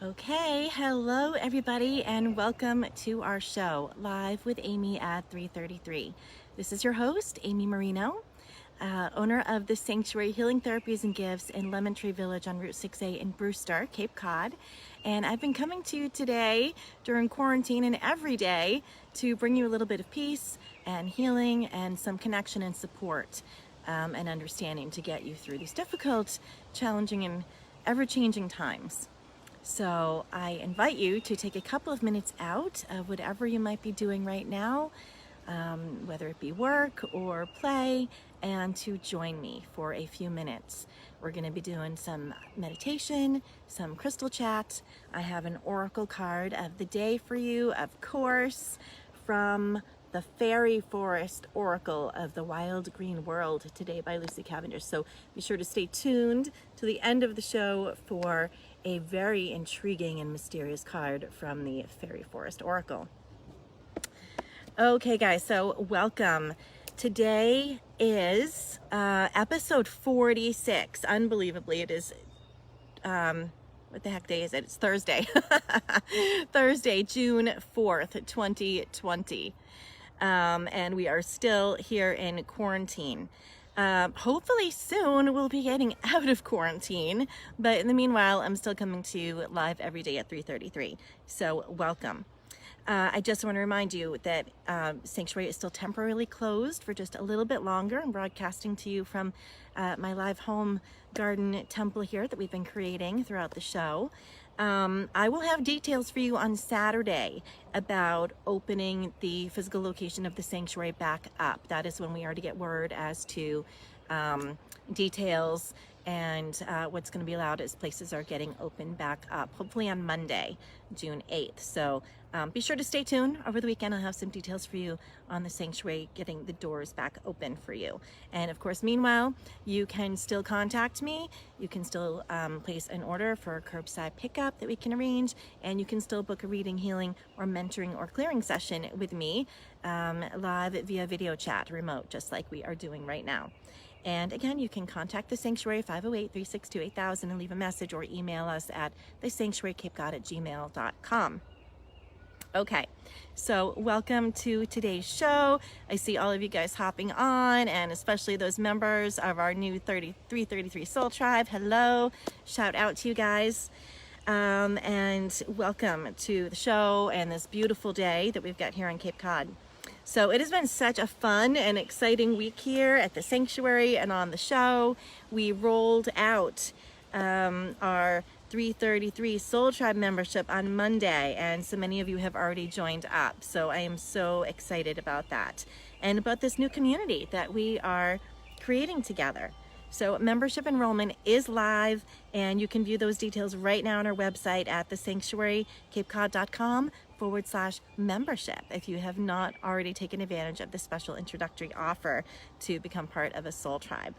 Okay, hello everybody and welcome to our show, Live with Amy at 3:33. This is your host, Amy Marino, owner of the Sanctuary Healing Therapies and Gifts in Lemon Tree Village on Route 6A in Brewster, Cape Cod. And I've been coming to you today during quarantine and every day to bring you a little bit of peace and healing and some connection and support and understanding to get you through these difficult, challenging, and ever-changing times. So I invite you to take a couple of minutes out of whatever you might be doing right now, whether it be work or play, and to join me for a few minutes. We're going to be doing some meditation, some crystal chat. I have an oracle card of the day for you, of course, from the Fairy Forest Oracle of the Wild Green World today by Lucy Cavendish. So be sure to stay tuned to the end of the show for a very intriguing and mysterious card from the Fairy Forest Oracle. Okay guys, so welcome. Today is episode 46. Unbelievably, it is, what the heck day is it? It's Thursday. Thursday, June 4th, 2020. And we are still here in quarantine. Hopefully soon we'll be getting out of quarantine, but in the meanwhile, I'm still coming to you live every day at 3:33. So welcome. I just want to remind you that Sanctuary is still temporarily closed for just a little bit longer. I'm broadcasting to you from my live home garden temple here that we've been creating throughout the show. I will have details for you on Saturday about opening the physical location of the sanctuary back up. That is when we are to get word as to details and what's going to be allowed as places are getting opened back up, hopefully on Monday, June 8th. So be sure to stay tuned. Over the weekend, I'll have some details for you on the sanctuary getting the doors back open for you. And of course, meanwhile, you can still contact me. You can still place an order for a curbside pickup that we can arrange, and you can still book a reading, healing, or mentoring or clearing session with me live via video chat, remote, just like we are doing right now. And again, you can contact the Sanctuary 508-362-8000 and leave a message or email us at thesanctuarycapecod@gmail.com. Okay, so welcome to today's show. I see all of you guys hopping on, and especially those members of our new 333 Soul Tribe. Hello, shout out to you guys. And welcome to the show and this beautiful day that we've got here on Cape Cod. So it has been such a fun and exciting week here at the sanctuary and on the show. We rolled out our 333 Soul Tribe membership on Monday, and so many of you have already joined up. So I am so excited about that and about this new community that we are creating together. So membership enrollment is live, and you can view those details right now on our website at thesanctuarycapecod.com/membership if you have not already taken advantage of the special introductory offer to become part of a soul tribe.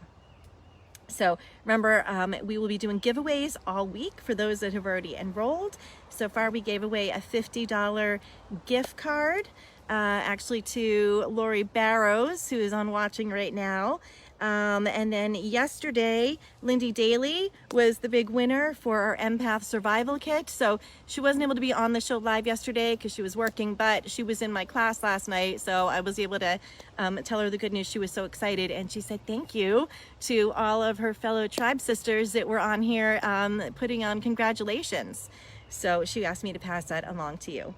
So remember, we will be doing giveaways all week for those that have already enrolled. So far, we gave away a $50 gift card, actually to Lori Barrows, who is on watching right now. And then yesterday, Lindy Daly was the big winner for our Empath Survival Kit. So she wasn't able to be on the show live yesterday because she was working, but she was in my class last night. So I was able to tell her the good news. She was so excited. And she said thank you to all of her fellow tribe sisters that were on here putting on congratulations. So she asked me to pass that along to you.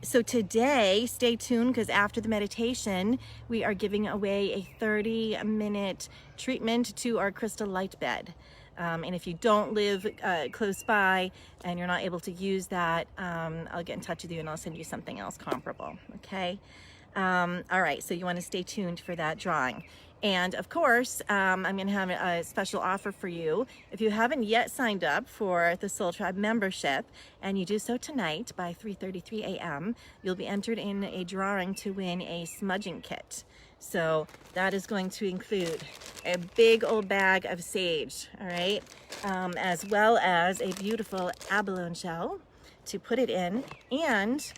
So today, stay tuned, because after the meditation, we are giving away a 30-minute treatment to our crystal light bed. And if you don't live close by and you're not able to use that, I'll get in touch with you and I'll send you something else comparable. Okay. All right. So you want to stay tuned for that drawing. And of course, I'm going to have a special offer for you. If you haven't yet signed up for the Soul Tribe membership, and you do so tonight by 3:33 a.m., you'll be entered in a drawing to win a smudging kit. So that is going to include a big old bag of sage, all right, as well as a beautiful abalone shell to put it in, and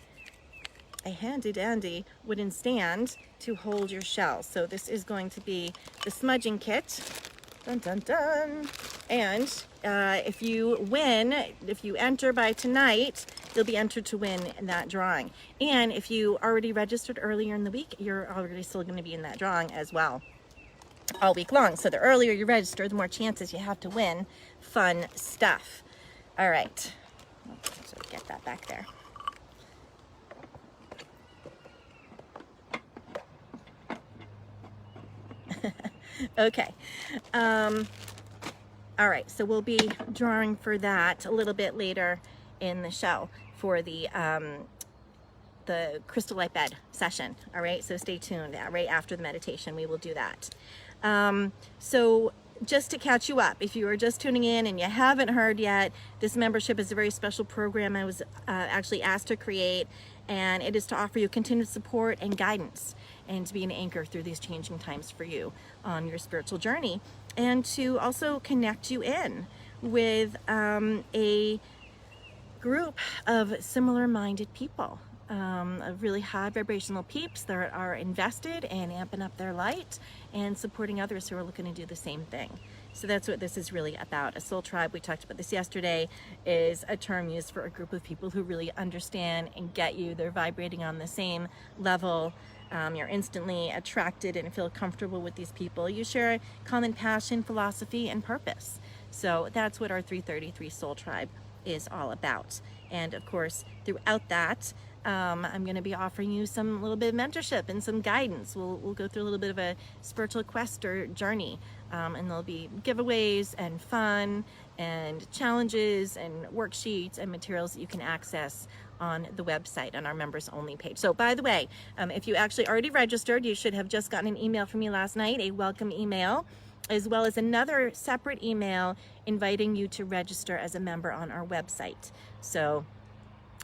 a handy dandy wooden stand to hold your shell. So this is going to be the smudging kit Dun, dun, dun. And if you win, if you enter by tonight, you'll be entered to win in that drawing. And if you already registered earlier in the week, you're already still going to be in that drawing as well, all week long. So the earlier you register, the more chances you have to win fun stuff. All right, so get that back there. Okay. All right, so we'll be drawing for that a little bit later in the show for the crystal light bed session. All right, so stay tuned. Right after the meditation, we will do that. So just to catch you up, if you are just tuning in and you haven't heard yet, this membership is a very special program I was actually asked to create, and it is to offer you continued support and guidance, and to be an anchor through these changing times for you on your spiritual journey, and to also connect you in with a group of similar-minded people, of really high vibrational peeps that are invested in amping up their light and supporting others who are looking to do the same thing. So that's what this is really about. A soul tribe, we talked about this yesterday, is a term used for a group of people who really understand and get you. They're vibrating on the same level. You're instantly attracted and feel comfortable with these people. You share a common passion, philosophy, and purpose. So that's what our 333 Soul Tribe is all about. And of course, throughout that, I'm going to be offering you some little bit of mentorship and some guidance. We'll go through a little bit of a spiritual quest or journey, and there'll be giveaways and fun and challenges and worksheets and materials that you can access on the website on our members only page. So by the way, if you actually already registered, you should have just gotten an email from me last night, a welcome email, as well as another separate email inviting you to register as a member on our website. So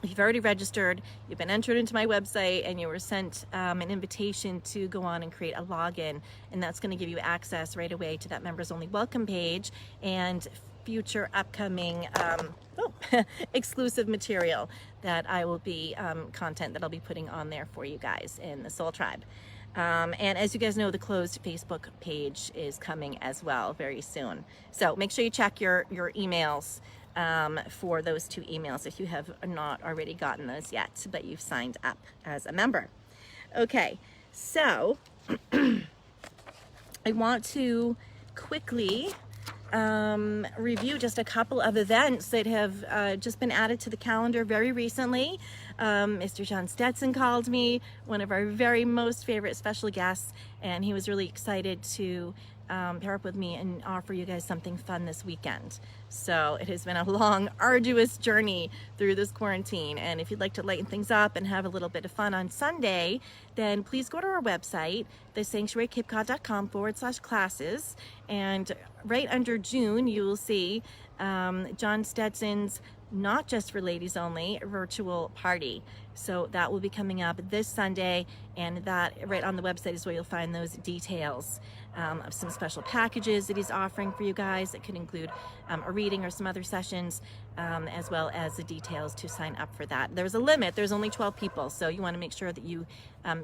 if you've already registered, you've been entered into my website, and you were sent an invitation to go on and create a login, and that's going to give you access right away to that members only welcome page and future upcoming exclusive material that I will be content that I'll be putting on there for you guys in the Soul Tribe. And as you guys know, the closed Facebook page is coming as well very soon. So make sure you check your emails for those 2 emails if you have not already gotten those yet, but you've signed up as a member. Okay, so I want to quickly review just a couple of events that have just been added to the calendar very recently. Mr. John Stetson called me, one of our very most favorite special guests, and he was really excited to pair up with me and offer you guys something fun this weekend. So it has been a long, arduous journey through this quarantine, and if you'd like to lighten things up and have a little bit of fun on Sunday, then please go to our website, thesanctuarycapecod.com/classes, and right under June you will see John Stetson's Not Just for Ladies Only virtual party. So that will be coming up this Sunday, and that right on the website is where you'll find those details of some special packages that he's offering for you guys. It could include a reading or some other sessions, as well as the details to sign up for that. There's a limit, there's only 12 people, so you want to make sure that you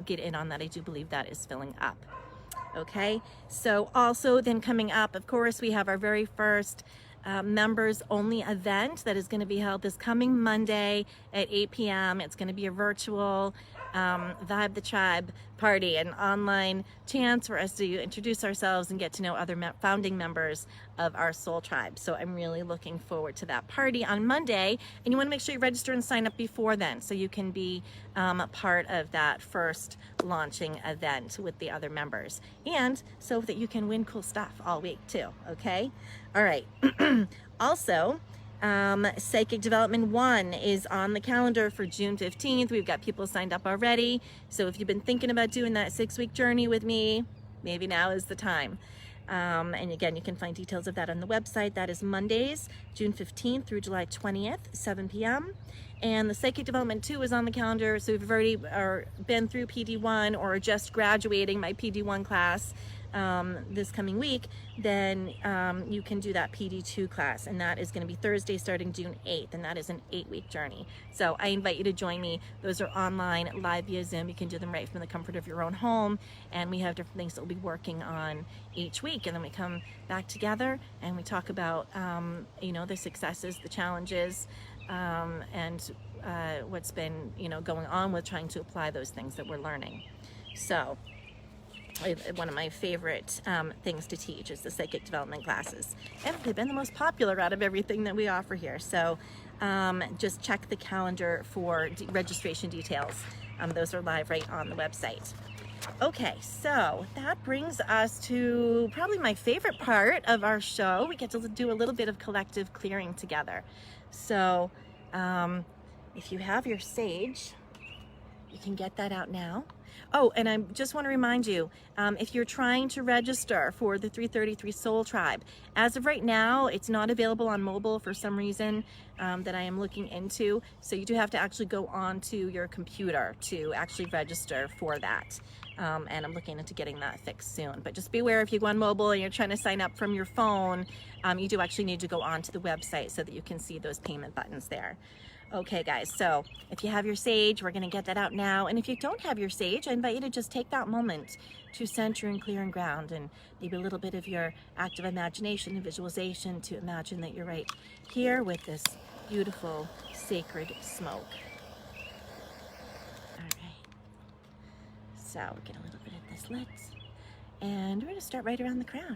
get in on that. I do believe that is filling up. Okay, so also then coming up, of course, we have our very first members only event that is going to be held this coming Monday at 8 p.m. It's going to be a virtual Vibe the Tribe party, an online chance for us to introduce ourselves and get to know other founding members of our soul tribe. So I'm really looking forward to that party on Monday, and you want to make sure you register and sign up before then so you can be a part of that first launching event with the other members, and so that you can win cool stuff all week too. Okay, all right. Also, Psychic Development 1 is on the calendar for June 15th. We've got people signed up already. So if you've been thinking about doing that 6-week journey with me, maybe now is the time. And again, you can find details of that on the website. That is Mondays, June 15th through July 20th, 7 p.m. And the Psychic Development 2 is on the calendar. So if you've already been through PD1 or just graduating my PD1 class, this coming week, then you can do that PD2 class, and that is going to be Thursday starting June 8th, and that is an 8-week journey. So I invite you to join me. Those are online, live via Zoom. You can do them right from the comfort of your own home, and we have different things that we'll be working on each week, and then we come back together and we talk about you know, the successes, the challenges, and what's been, you know, going on with trying to apply those things that we're learning. So one of my favorite things to teach is the psychic development classes, and they've been the most popular out of everything that we offer here. So just check the calendar for registration details. Those are live right on the website. Okay, so that brings us to probably my favorite part of our show. We get to do a little bit of collective clearing together. So if you have your sage, you can get that out now. Oh, and I just want to remind you, if you're trying to register for the 333 Soul Tribe, as of right now, it's not available on mobile for some reason that I am looking into. So you do have to actually go onto your computer to actually register for that. And I'm looking into getting that fixed soon. But just be aware, if you go on mobile and you're trying to sign up from your phone, you do actually need to go onto the website so that you can see those payment buttons there. Okay guys, so if you have your sage, we're gonna get that out now. And if you don't have your sage, I invite you to just take that moment to center and clear and ground, and maybe a little bit of your active imagination and visualization to imagine that you're right here with this beautiful sacred smoke. All right, so we'll get a little bit of this lit, and we're gonna start right around the crown.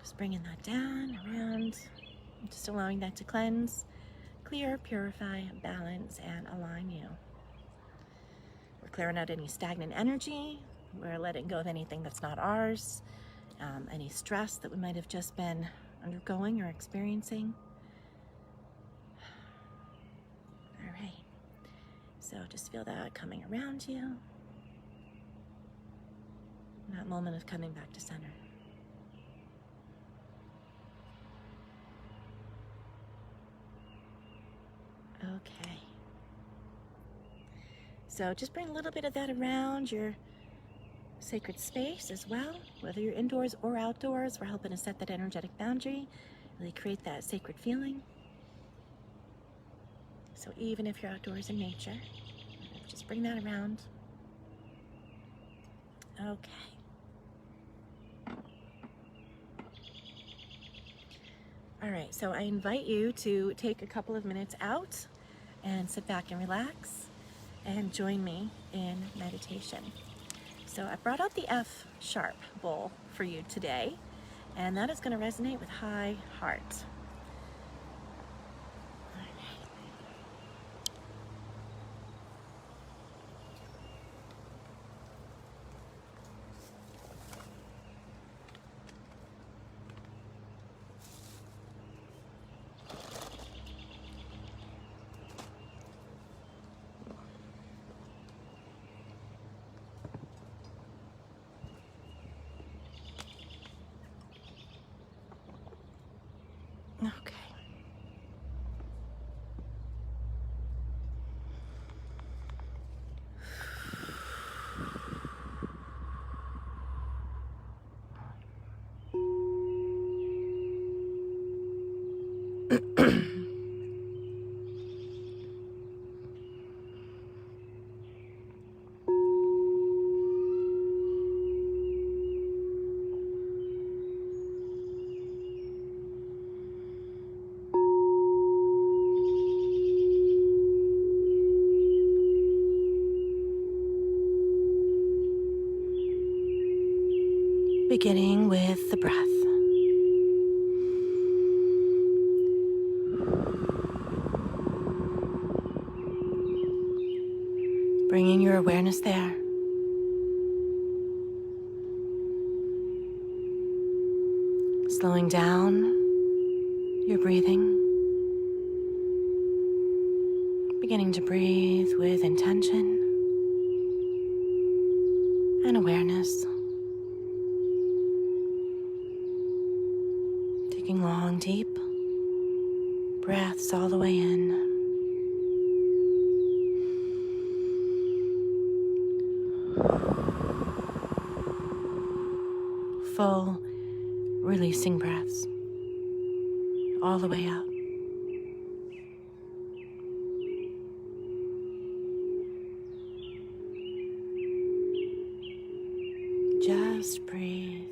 Just bringing that down, around. Just allowing that to cleanse, clear, purify, balance, and align you. We're clearing out any stagnant energy. We're letting go of anything that's not ours, any stress that we might have just been undergoing or experiencing. All right, so just feel that coming around you. That moment of coming back to center. Okay, so just bring a little bit of that around your sacred space as well, whether you're indoors or outdoors. We're helping to set that energetic boundary, really create that sacred feeling. So even if you're outdoors in nature, just bring that around. Okay. All right, so I invite you to take a couple of minutes out and sit back and relax and join me in meditation. So I brought out the F sharp bowl for you today, and that is going to resonate with high heart. Okay. Beginning with the breath. Bringing your awareness there. Slowing down your breathing. Beginning to breathe with intention and awareness. Taking long, deep breaths all the way in. full, releasing breaths all the way up. Just breathe.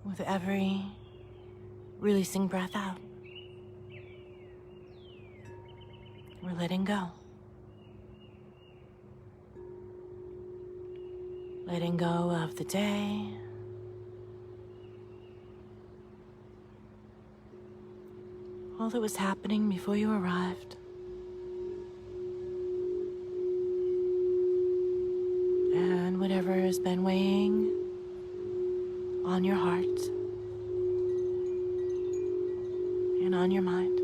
With every releasing breath out, we're letting go. Letting go of the day. All that was happening before you arrived. And whatever has been weighing on your heart and on your mind.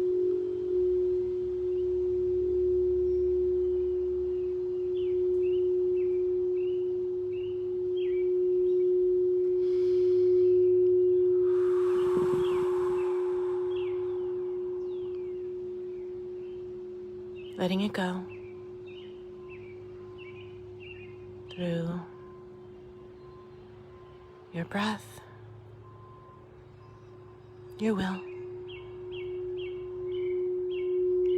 Letting it go through your breath, your will,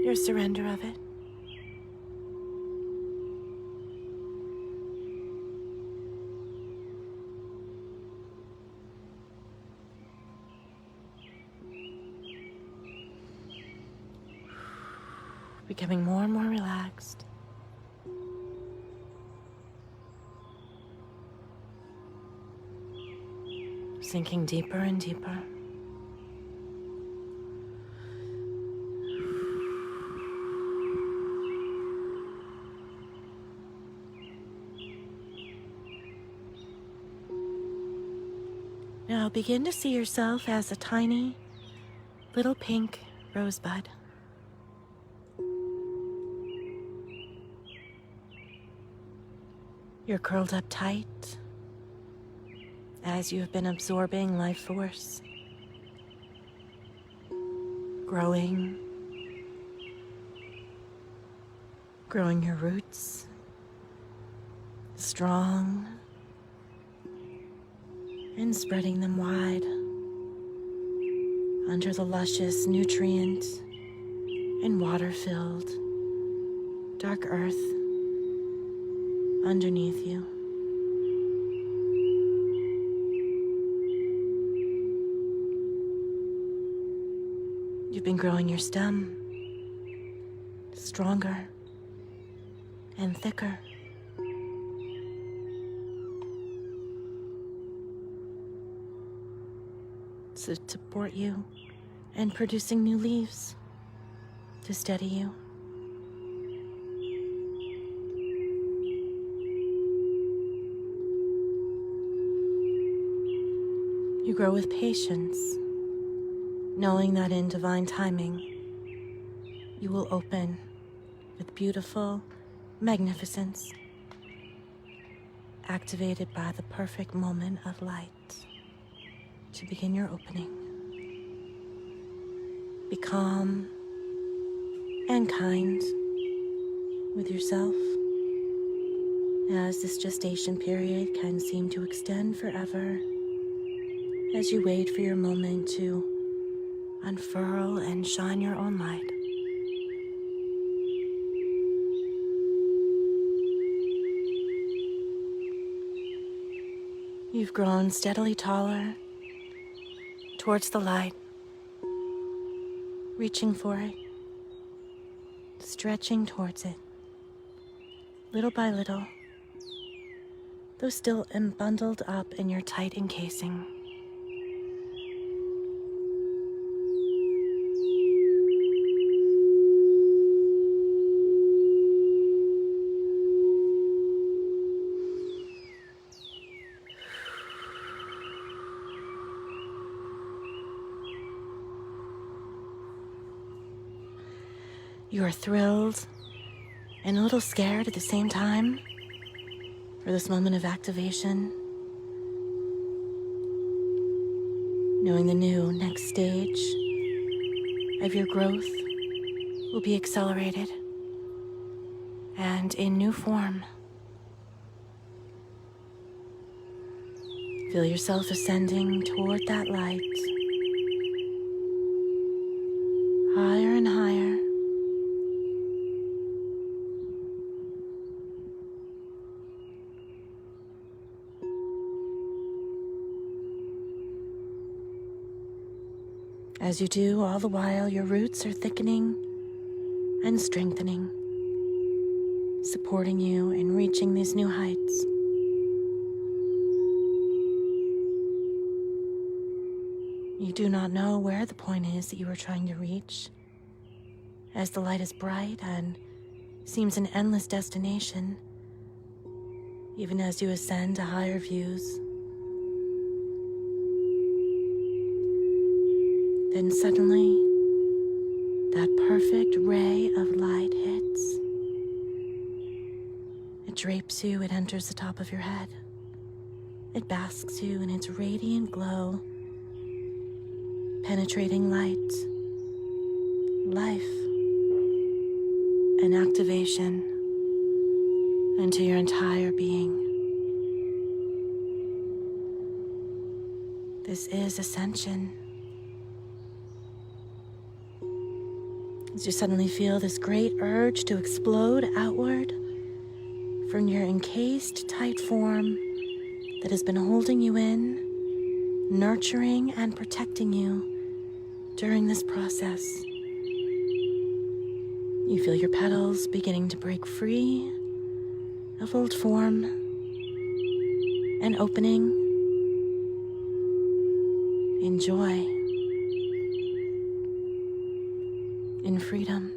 your surrender of it. Becoming more and more relaxed. Sinking deeper and deeper. Now begin to see yourself as a tiny little pink rosebud. You're curled up tight as you have been absorbing life force, growing your roots, strong, and spreading them wide under the luscious, nutrient and water-filled dark earth underneath you. You've been growing your stem stronger and thicker. To support you and producing new leaves to steady you. You grow with patience, knowing that in divine timing, you will open with beautiful magnificence, activated by the perfect moment of light to begin your opening. Be calm and kind with yourself, as this gestation period can seem to extend forever, as you wait for your moment to unfurl and shine your own light. You've grown steadily taller towards the light, reaching for it, stretching towards it, little by little, though still bundled up in your tight encasing. You are thrilled and a little scared at the same time for this moment of activation, knowing the new next stage of your growth will be accelerated and in new form. Feel yourself ascending toward that light, higher and higher. As you do, all the while, your roots are thickening and strengthening, supporting you in reaching these new heights. You do not know where the point is that you are trying to reach, as the light is bright and seems an endless destination, even as you ascend to higher views. Then suddenly, that perfect ray of light hits. It drapes you, it enters the top of your head. It basks you in its radiant glow, penetrating light, life, and activation into your entire being. This is ascension. As you suddenly feel this great urge to explode outward from your encased, tight form that has been holding you in, nurturing and protecting you during this process. You feel your petals beginning to break free of old form and opening in joy, in freedom,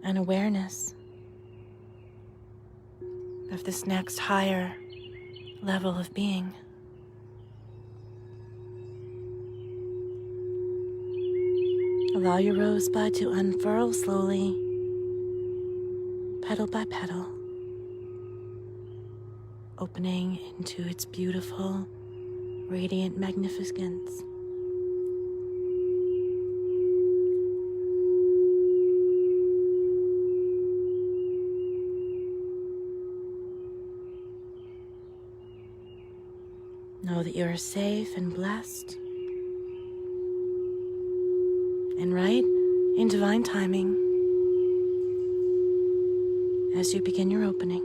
and awareness of this next higher level of being. Allow your rosebud to unfurl slowly, petal by petal, opening into its beautiful, radiant magnificence. Know that you are safe and blessed, and right in divine timing as you begin your opening.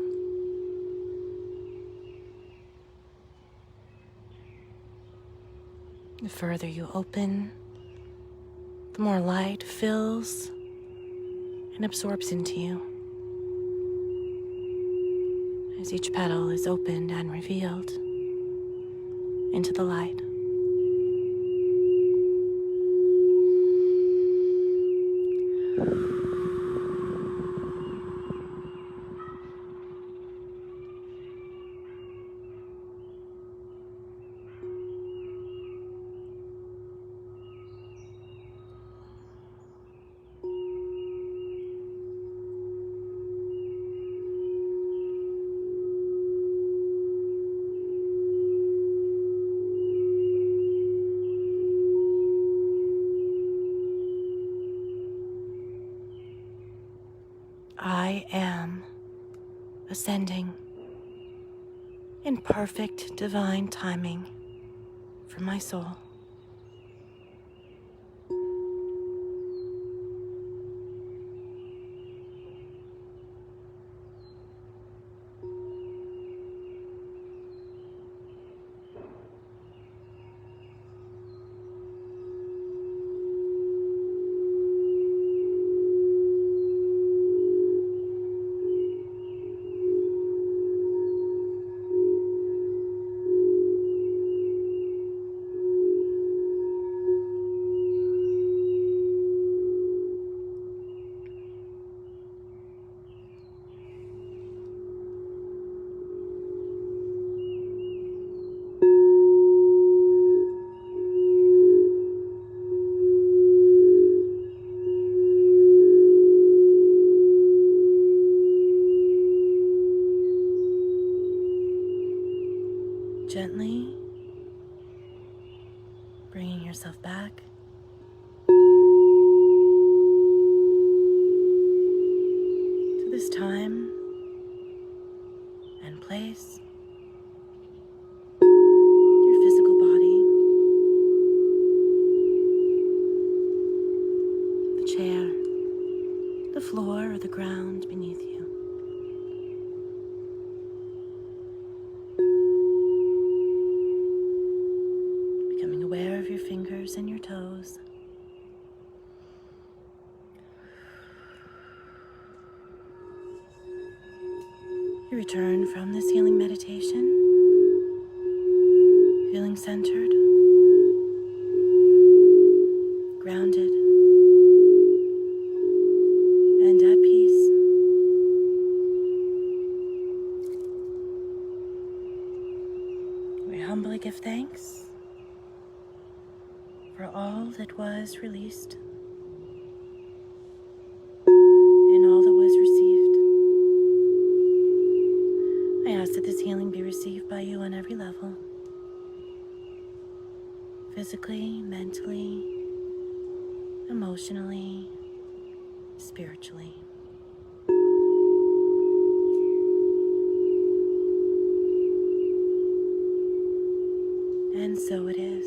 The further you open, the more light fills and absorbs into you as each petal is opened and revealed into the light. I am ascending in perfect divine timing for my soul. Gently bringing yourself back place, your physical body, the chair, the floor, or the ground beneath you. Becoming aware of your fingers and your toes. You return from this healing meditation, feeling centered, grounded, and at peace. We humbly give thanks for all that was released and all that was received. I ask that this healing be received by you on every level, physically, mentally, emotionally, spiritually. And so it is.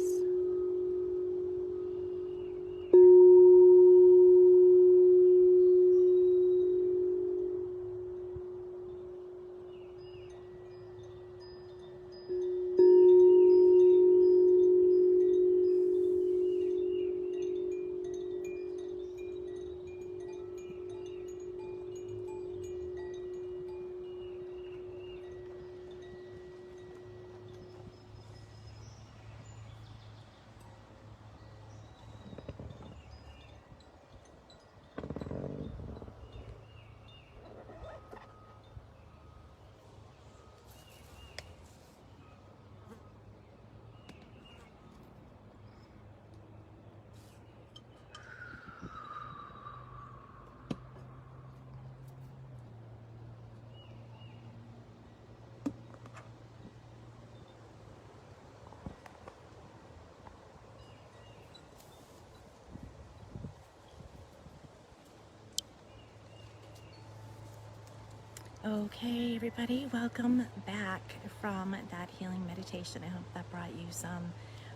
Okay, everybody, welcome back from that healing meditation. I hope that brought you some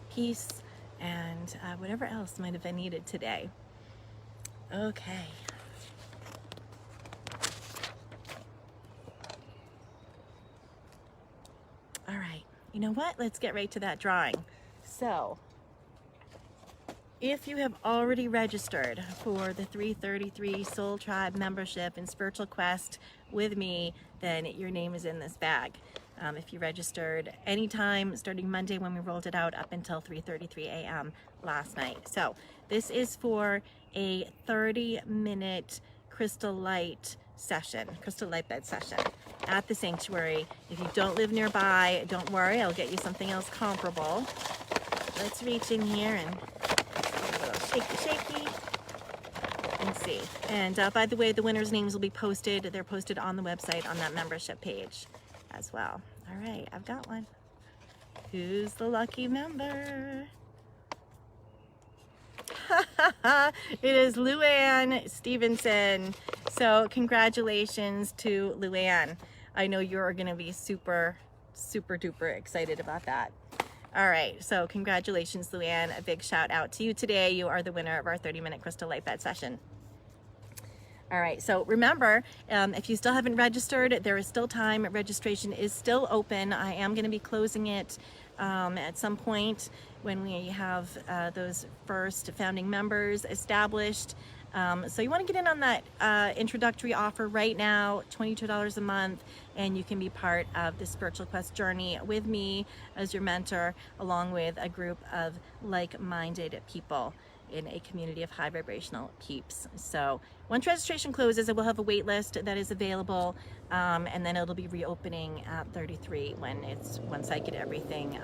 peace and whatever else might have been needed today. Okay. All right, you know what? Let's get right to that drawing. So, if you have already registered for the 333 Soul Tribe membership and Spiritual Quest with me, then your name is in this bag. If you registered anytime starting Monday when we rolled it out up until 3:33 a.m. last night. So this is for a 30-minute crystal light bed session at the sanctuary. If you don't live nearby, don't worry, I'll get you something else comparable. Let's reach in here and shaky and see. And by the way, the winners' names will be posted. They're posted on the website on that membership page as well. All right, I've got one. Who's the lucky member? It is Luann Stevenson. So congratulations to Luann. I know you're going to be super, super duper excited about that. All right, so congratulations, Luann. A big shout out to you today. You are the winner of our 30-minute crystal light bed session. All right, so remember, if you still haven't registered, there is still time. Registration is still open. I am going to be closing it at some point when we have those first founding members established. So you want to get in on that introductory offer right now, $22 a month, and you can be part of the Spiritual Quest journey with me as your mentor, along with a group of like-minded people in a community of high vibrational peeps. So once registration closes, I will have a wait list that is available, and then it'll be reopening at 33 once I get everything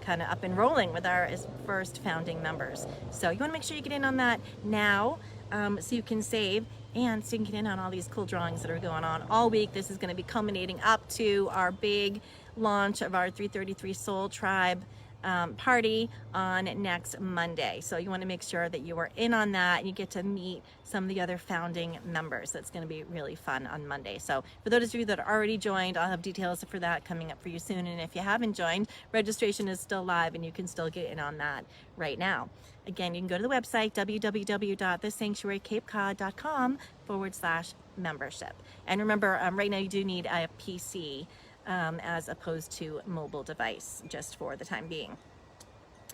kind of up and rolling with our first founding members. So you want to make sure you get in on that now, so you can save and so you can get in on all these cool drawings that are going on all week. This is going to be culminating up to our big launch of our 333 Soul Tribe party on next Monday. So you want to make sure that you are in on that and you get to meet some of the other founding members. That's going to be really fun on Monday. So for those of you that are already joined, I'll have details for that coming up for you soon. And if you haven't joined, registration is still live and you can still get in on that right now. Again, you can go to the website, www.thesanctuarycapecod.com/membership. And remember, right now you do need a PC as opposed to mobile device, just for the time being.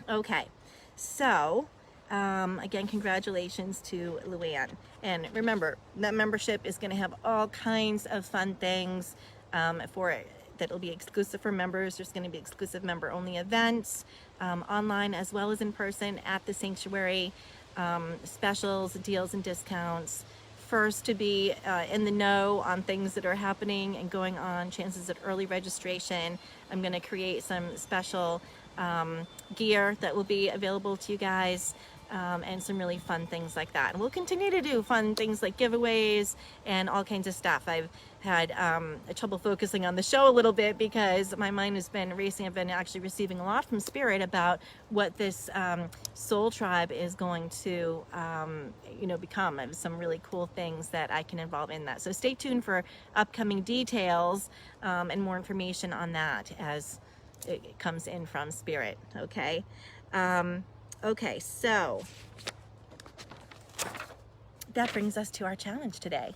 Okay, so again, congratulations to Luann. And remember, that membership is going to have all kinds of fun things that'll be exclusive for members. There's going to be exclusive member-only events, online as well as in person at the sanctuary, specials, deals, and discounts. First to be in the know on things that are happening and going on, chances at early registration. I'm going to create some special gear that will be available to you guys, and some really fun things like that. And we'll continue to do fun things like giveaways and all kinds of stuff. I've had trouble focusing on the show a little bit because my mind has been racing. I've been actually receiving a lot from Spirit about what this soul tribe is going to become. I have some really cool things that I can involve in that. So stay tuned for upcoming details and more information on that as it comes in from Spirit. Okay. Okay, so that brings us to our challenge today.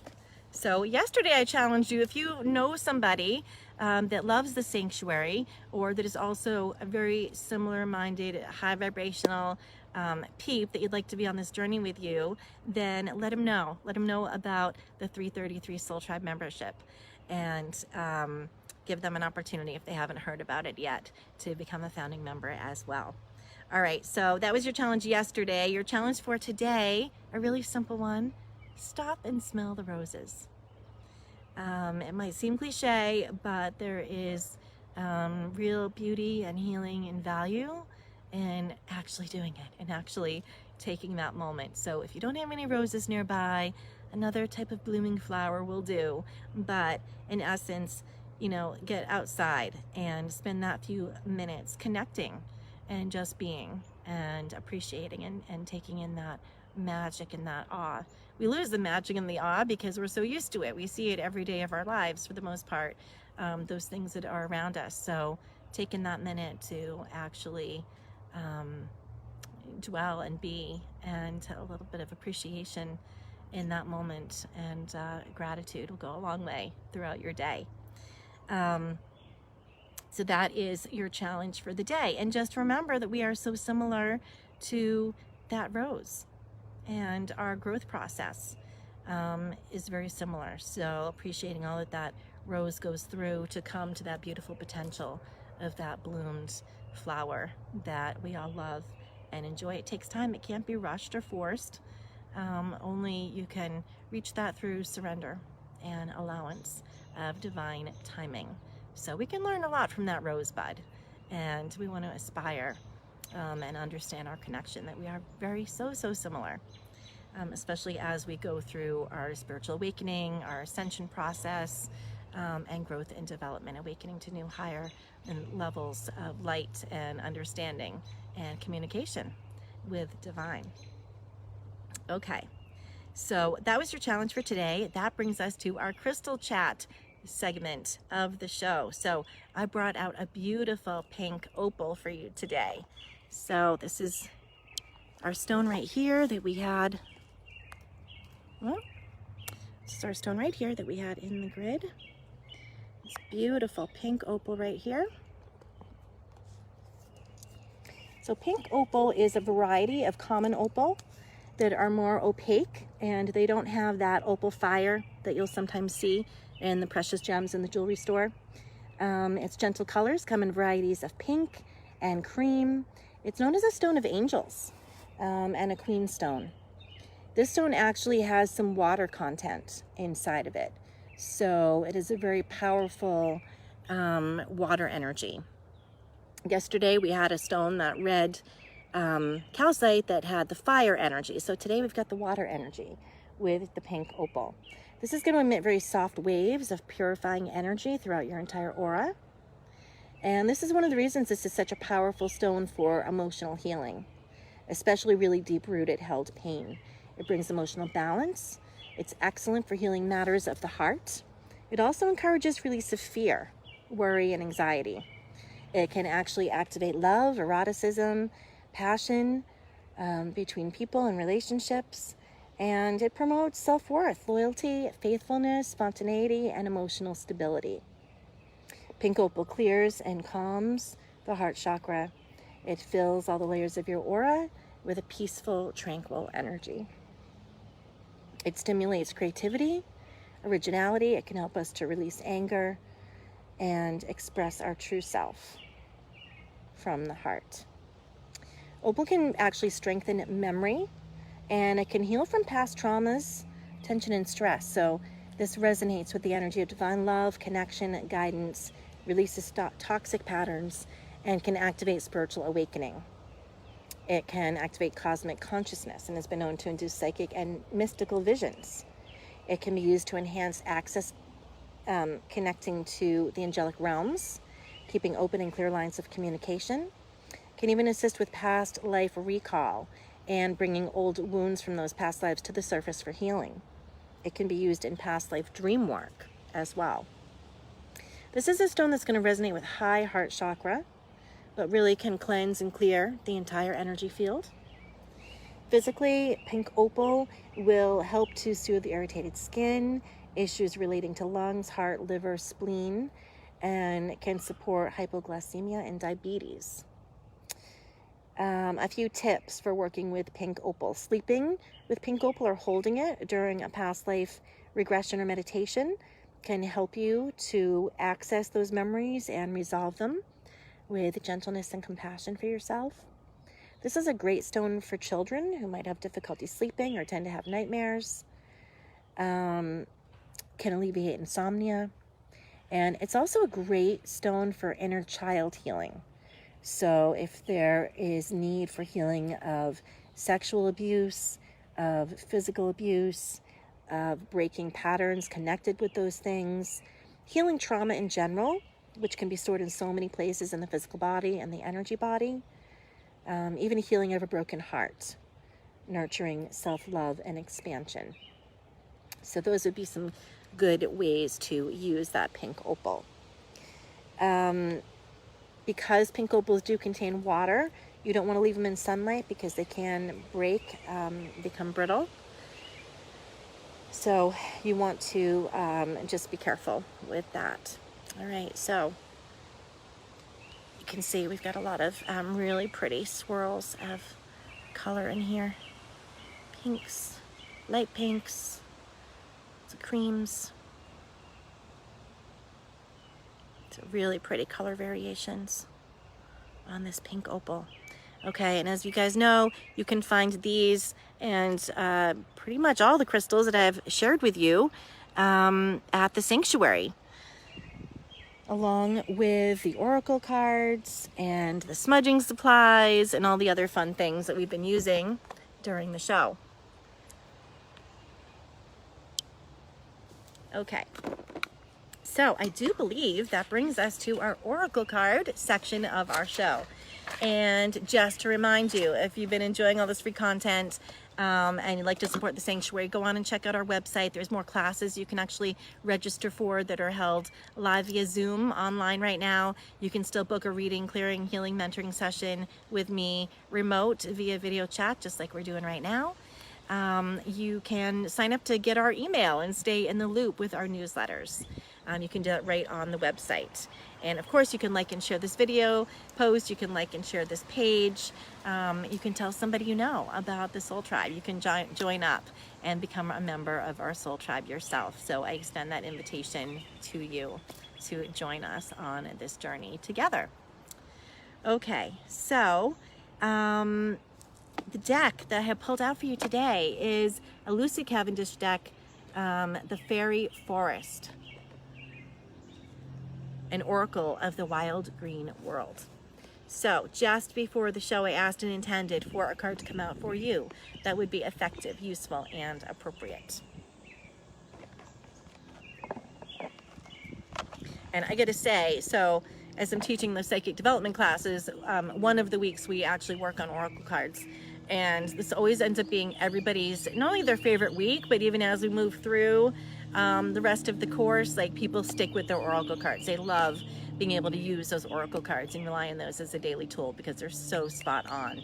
So yesterday I challenged you, if you know somebody that loves the sanctuary or that is also a very similar minded, high vibrational peep that you'd like to be on this journey with you, then let them know. Let them know about the 333 Soul Tribe membership, and give them an opportunity, if they haven't heard about it yet, to become a founding member as well. All right, so that was your challenge yesterday. Your challenge for today, a really simple one: stop and smell the roses. It might seem cliche, but there is real beauty and healing and value in actually doing it and actually taking that moment. So if you don't have any roses nearby, another type of blooming flower will do. But in essence, get outside and spend that few minutes connecting and just being and appreciating and taking in that magic and that awe. We lose the magic and the awe because we're so used to it. We see it every day of our lives for the most part, those things that are around us. So taking that minute to actually dwell and be, and a little bit of appreciation in that moment and gratitude will go a long way throughout your day. So that is your challenge for the day. And just remember that we are so similar to that rose, and our growth process is very similar. So appreciating all that rose goes through to come to that beautiful potential of that bloomed flower that we all love and enjoy. It takes time. It can't be rushed or forced. Only you can reach that through surrender and allowance of divine timing. So we can learn a lot from that rosebud, and we want to aspire and understand our connection, that we are so similar, especially as we go through our spiritual awakening, our ascension process, and growth and development, awakening to new higher levels of light and understanding and communication with divine. Okay, so that was your challenge for today. That brings us to our crystal chat segment of the show. So I brought out a beautiful pink opal for you today. So this is our stone right here that we had. Well, this is our stone right here that we had in the grid. This beautiful pink opal right here. So pink opal is a variety of common opal that are more opaque, and they don't have that opal fire that you'll sometimes see in the precious gems in the jewelry store. Its gentle colors come in varieties of pink and cream. It's known as a stone of angels and a queen stone. This stone actually has some water content inside of it, so it is a very powerful water energy. Yesterday we had a stone, that red calcite, that had the fire energy. So today we've got the water energy with the pink opal. This is going to emit very soft waves of purifying energy throughout your entire aura. And this is one of the reasons this is such a powerful stone for emotional healing, especially really deep-rooted held pain. It brings emotional balance. It's excellent for healing matters of the heart. It also encourages release of fear, worry, and anxiety. It can actually activate love, eroticism, passion between people and relationships. And it promotes self-worth, loyalty, faithfulness, spontaneity, and emotional stability. Pink opal clears and calms the heart chakra. It fills all the layers of your aura with a peaceful, tranquil energy. It stimulates creativity, originality. It can help us to release anger and express our true self from the heart. Opal can actually strengthen memory, and it can heal from past traumas, tension, and stress. So this resonates with the energy of divine love, connection, guidance, releases toxic patterns, and can activate spiritual awakening. It can activate cosmic consciousness and has been known to induce psychic and mystical visions. It can be used to enhance access, connecting to the angelic realms, keeping open and clear lines of communication. Can even assist with past life recall and bringing old wounds from those past lives to the surface for healing. It can be used in past life dream work as well. This is a stone that's going to resonate with high heart chakra, but really can cleanse and clear the entire energy field. Physically, pink opal will help to soothe the irritated skin, issues relating to lungs, heart, liver, spleen, and can support hypoglycemia and diabetes. A few tips for working with pink opal. Sleeping with pink opal or holding it during a past life regression or meditation can help you to access those memories and resolve them with gentleness and compassion for yourself. This is a great stone for children who might have difficulty sleeping or tend to have nightmares. Can alleviate insomnia. And it's also a great stone for inner child healing. So if there is need for healing of sexual abuse, of physical abuse, of breaking patterns connected with those things, healing trauma in general, which can be stored in so many places in the physical body and the energy body, even a healing of a broken heart, nurturing self-love and expansion. So those would be some good ways to use that pink opal. Because pink opals do contain water, you don't want to leave them in sunlight because they can break, become brittle. So you want to just be careful with that. All right, so you can see we've got a lot of really pretty swirls of color in here. Pinks, light pinks, creams. It's really pretty color variations on this pink opal. Okay, and as you guys know, you can find these and pretty much all the crystals that I've shared with you at the sanctuary, along with the oracle cards and the smudging supplies and all the other fun things that we've been using during the show. Okay. So I do believe that brings us to our oracle card section of our show. And just to remind you, if you've been enjoying all this free content and you'd like to support the sanctuary, go on and check out our website. There's more classes you can actually register for that are held live via Zoom online right now. You can still book a reading, clearing, healing, mentoring session with me remote via video chat, just like we're doing right now. You can sign up to get our email and stay in the loop with our newsletters. You can do that right on the website. And of course, you can like and share this video post. You can like and share this page. You can tell somebody you know about the Soul Tribe. You can join up and become a member of our Soul Tribe yourself. So I extend that invitation to you to join us on this journey together. Okay, so the deck that I have pulled out for you today is a Lucy Cavendish deck, the Faery Forest, an oracle of the wild green world. So just before the show, I asked and intended for a card to come out for you that would be effective, useful, and appropriate. And I gotta say, so as I'm teaching the psychic development classes, one of the weeks we actually work on oracle cards. And this always ends up being everybody's, not only their favorite week, but even as we move through the rest of the course, like people stick with their oracle cards. They love being able to use those oracle cards and rely on those as a daily tool because they're so spot on.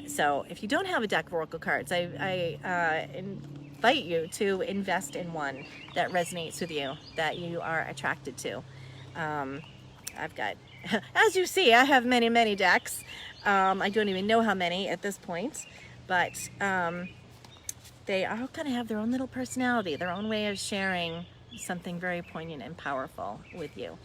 So if you don't have a deck of oracle cards, I invite you to invest in one that resonates with you, that you are attracted to. I've got, as you see, I have many, many decks. I don't even know how many at this point, but they all kind of have their own little personality, their own way of sharing something very poignant and powerful with you.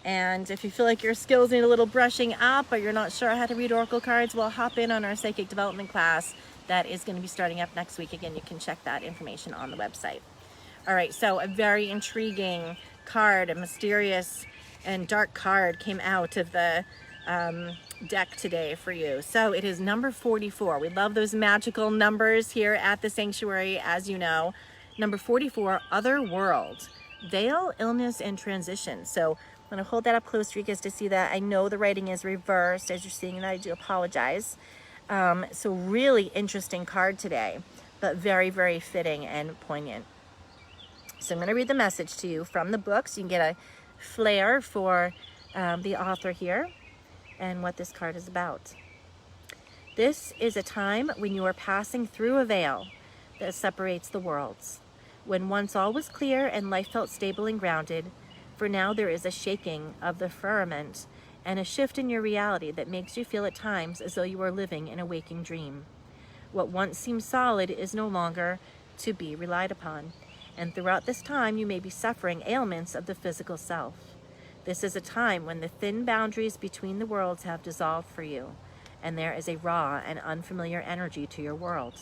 And if you feel like your skills need a little brushing up, or you're not sure how to read oracle cards, well, hop in on our psychic development class that is going to be starting up next week. Again, you can check that information on the website. All right, so a very intriguing card, a mysterious and dark card came out of the deck today for you. So it is number 44. We love those magical numbers here at the sanctuary, as you know. Number 44, Other World, Veil, Illness, and Transition. So I'm going to hold that up close for you guys to see that. I know the writing is reversed as you're seeing that. I do apologize. So really interesting card today, but very, very fitting and poignant. So I'm going to read the message to you from the book so you can get a flair for the author here and what this card is about. This is a time when you are passing through a veil that separates the worlds. When once all was clear and life felt stable and grounded, for now there is a shaking of the firmament and a shift in your reality that makes you feel at times as though you are living in a waking dream. What once seemed solid is no longer to be relied upon, and throughout this time you may be suffering ailments of the physical self. This is a time when the thin boundaries between the worlds have dissolved for you, and there is a raw and unfamiliar energy to your world.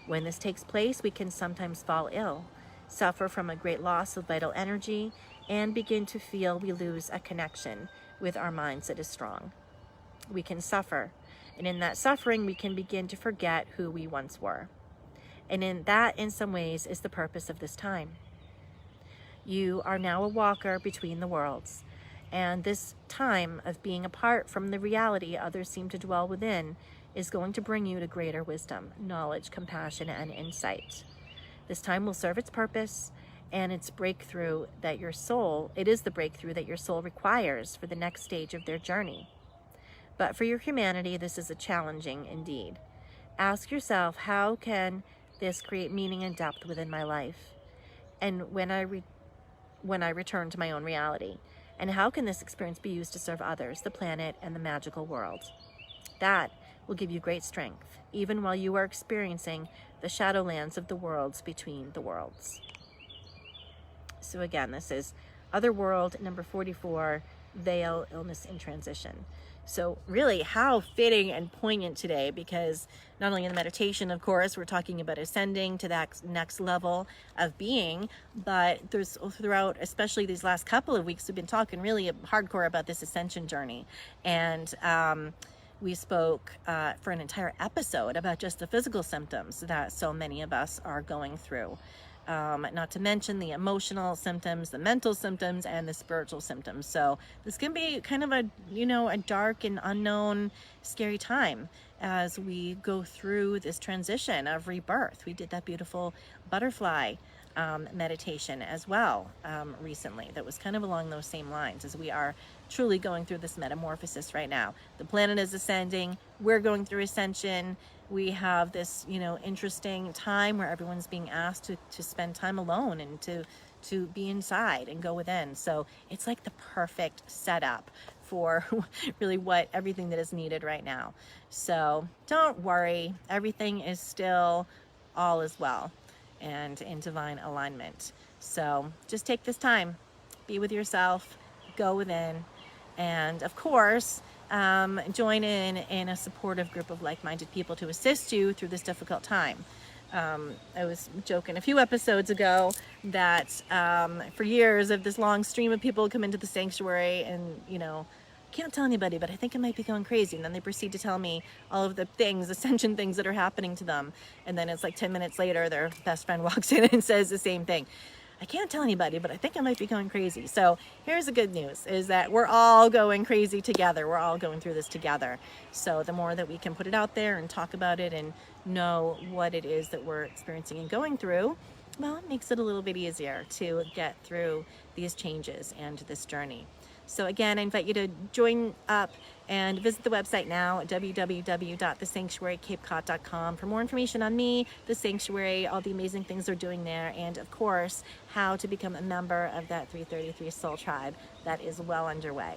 When this takes place, we can sometimes fall ill, suffer from a great loss of vital energy, and begin to feel we lose a connection with our minds that is strong. We can suffer, and in that suffering, we can begin to forget who we once were. And in some ways, is the purpose of this time. You are now a walker between the worlds, and this time of being apart from the reality others seem to dwell within is going to bring you to greater wisdom, knowledge, compassion, and insight. This time will serve its purpose, and it's breakthrough that your soul, it is the breakthrough that your soul requires for the next stage of their journey. But for your humanity, this is a challenging indeed. Ask yourself, how can this create meaning and depth within my life? And when I return to my own reality? And how can this experience be used to serve others, the planet, and the magical world? That will give you great strength, even while you are experiencing the shadowlands of the worlds between the worlds. So again, this is Other World, number 44, Veil, Illness, and Transition. So really, how fitting and poignant today, because not only in the meditation, of course, we're talking about ascending to that next level of being, but there's throughout, especially these last couple of weeks, we've been talking really hardcore about this ascension journey. And we spoke for an entire episode about just the physical symptoms that so many of us are going through. Not to mention the emotional symptoms, the mental symptoms, and the spiritual symptoms. So this can be kind of a dark and unknown, scary time as we go through this transition of rebirth. We did that beautiful butterfly meditation as well recently that was kind of along those same lines, as we are truly going through this metamorphosis right now. The planet is ascending, we're going through ascension. We have this, interesting time where everyone's being asked to spend time alone and to be inside and go within. So it's like the perfect setup for really everything that is needed right now. So don't worry, everything is still all is well and in divine alignment. So just take this time, be with yourself, go within, and of course, join in a supportive group of like-minded people to assist you through this difficult time. I was joking a few episodes ago that for years of this long stream of people come into the sanctuary and, can't tell anybody, but I think I might be going crazy. And then they proceed to tell me all of the things, ascension things that are happening to them. And then it's like 10 minutes later, their best friend walks in and says the same thing. I can't tell anybody, but I think I might be going crazy. So here's the good news, is that we're all going crazy together. We're all going through this together. So the more that we can put it out there and talk about it and know what it is that we're experiencing and going through, well, it makes it a little bit easier to get through these changes and this journey. So again, I invite you to join up and visit the website now at www.thesanctuarycapecod.com for more information on me, the Sanctuary, all the amazing things they're doing there, and of course, how to become a member of that 333 Soul Tribe that is well underway.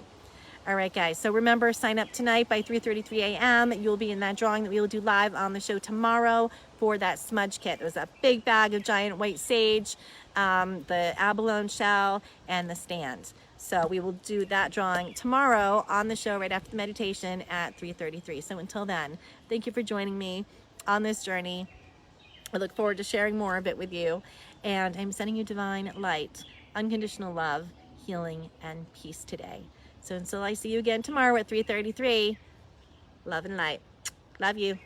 All right, guys, so remember, sign up tonight by 3:33 a.m. You'll be in that drawing that we will do live on the show tomorrow for that smudge kit. There's a big bag of giant white sage, the abalone shell, and the stand. So we will do that drawing tomorrow on the show right after the meditation at 3:33. So until then, thank you for joining me on this journey. I look forward to sharing more of it with you. And I'm sending you divine light, unconditional love, healing, and peace today. So until I see you again tomorrow at 3:33, love and light. Love you.